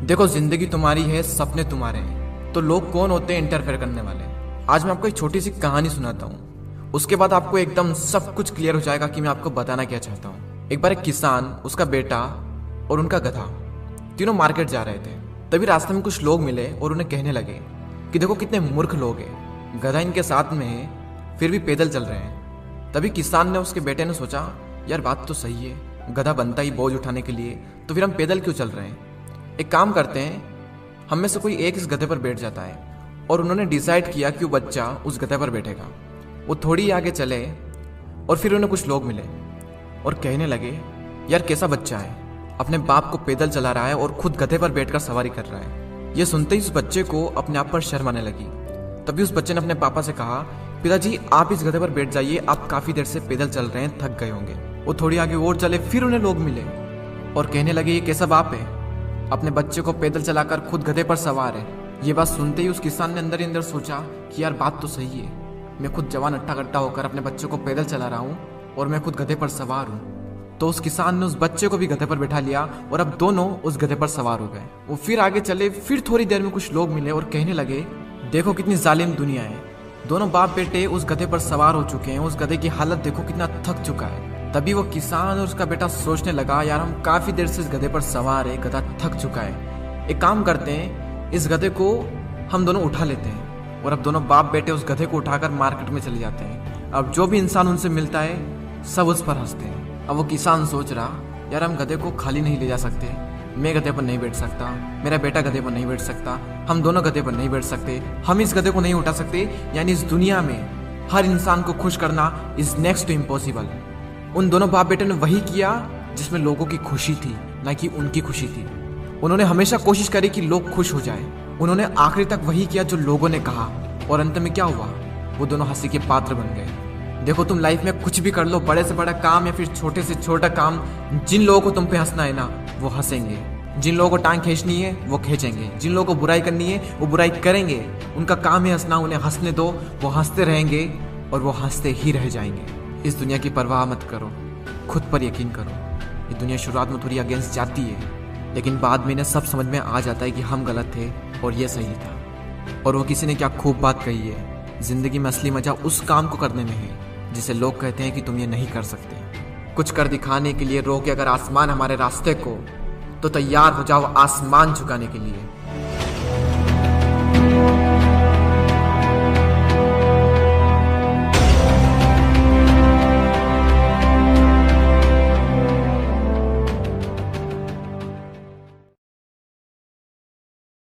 देखो, जिंदगी तुम्हारी है, सपने तुम्हारे हैं, तो लोग कौन होते हैं इंटरफेयर करने वाले। आज मैं आपको एक छोटी सी कहानी सुनाता हूँ, उसके बाद आपको एकदम सब कुछ क्लियर हो जाएगा कि मैं आपको बताना क्या चाहता हूँ। एक बार एक किसान, उसका बेटा और उनका गधा तीनों मार्केट जा रहे थे। तभी रास्ते में कुछ लोग मिले और उन्हें कहने लगे कि देखो कितने मूर्ख लोग हैं, गधा इनके साथ में है फिर भी पैदल चल रहे हैं। तभी किसान ने उसके बेटे ने सोचा, यार बात तो सही है, गधा बनता ही बोझ उठाने के लिए, तो फिर हम पैदल क्यों चल रहे हैं। एक काम करते हैं, हम में से कोई एक इस गधे पर बैठ जाता है। और उन्होंने डिसाइड किया कि वो बच्चा उस गधे पर बैठेगा। वो थोड़ी आगे चले और फिर उन्हें कुछ लोग मिले और कहने लगे, यार कैसा बच्चा है, अपने बाप को पैदल चला रहा है और खुद गधे पर बैठकर सवारी कर रहा है। ये सुनते ही उस बच्चे को अपने आप पर शर्म आने लगी। तभी उस बच्चे ने अपने पापा से कहा, पिताजी आप इस गधे पर बैठ जाइए, आप काफी देर से पैदल चल रहे हैं, थक गए होंगे। वो थोड़ी आगे और चले, फिर उन्हें लोग मिले और कहने लगे, ये कैसा बाप है, अपने बच्चे को पैदल चलाकर खुद गधे पर सवार है। ये बात सुनते ही उस किसान ने अंदर ही अंदर सोचा कि यार बात तो सही है, मैं खुद जवान अट्टा कट्टा होकर अपने बच्चे को पैदल चला रहा हूँ और मैं खुद गधे पर सवार हूँ। तो उस किसान ने उस बच्चे को भी गधे पर बैठा लिया और अब दोनों उस गधे पर सवार हो गए। वो फिर आगे चले, फिर थोड़ी देर में कुछ लोग मिले और कहने लगे, देखो कितनी जालिम दुनिया है, दोनों बाप बेटे उस गधे पर सवार हो चुके हैं, उस गधे की हालत देखो कितना थक चुका है। तभी वो किसान और उसका बेटा सोचने लगा, यार हम काफी देर से इस गधे पर सवार है, गधा थक चुका है, एक काम करते हैं, इस गधे को हम दोनों उठा लेते हैं। और अब दोनों बाप बेटे उस गधे को उठाकर मार्केट में चले जाते हैं। अब जो भी इंसान उनसे मिलता है सब उस पर हंसते हैं। अब वो किसान सोच रहा, यार हम गधे को खाली नहीं ले जा सकते, मैं गधे पर नहीं बैठ सकता, मेरा बेटा गधे पर नहीं बैठ सकता, हम दोनों गधे पर नहीं बैठ सकते, हम इस गधे को नहीं उठा सकते। यानी इस दुनिया में हर इंसान को खुश करना इज नेक्स्ट टू इम्पॉसिबल। उन दोनों बाप बेटे ने वही किया जिसमें लोगों की खुशी थी, ना कि उनकी खुशी थी। उन्होंने हमेशा कोशिश करी कि लोग खुश हो जाएं। उन्होंने आखिरी तक वही किया जो लोगों ने कहा और अंत में क्या हुआ, वो दोनों हंसी के पात्र बन गए। देखो तुम लाइफ में कुछ भी कर लो, बड़े से बड़ा काम या फिर छोटे से छोटा काम, जिन लोगों को तुम पे हंसना है ना वो हंसेंगे, जिन लोगों को टांग खींचनी है वो खींचेंगे, जिन लोगों को बुराई करनी है वो बुराई करेंगे। उनका काम है हंसना, उन्हें हंसने दो, वो हंसते रहेंगे और वो हंसते ही रह जाएंगे। इस दुनिया की परवाह मत करो, खुद पर यकीन करो। ये दुनिया शुरुआत में थोड़ी अगेंस्ट जाती है, लेकिन बाद में इन्हें सब समझ में आ जाता है कि हम गलत थे और ये सही था। और वो किसी ने क्या खूब बात कही है, जिंदगी में असली मजा उस काम को करने में है जिसे लोग कहते हैं कि तुम ये नहीं कर सकते। कुछ कर दिखाने के लिए रोके अगर आसमान हमारे रास्ते को, तो तैयार हो जाओ आसमान झुकाने के लिए।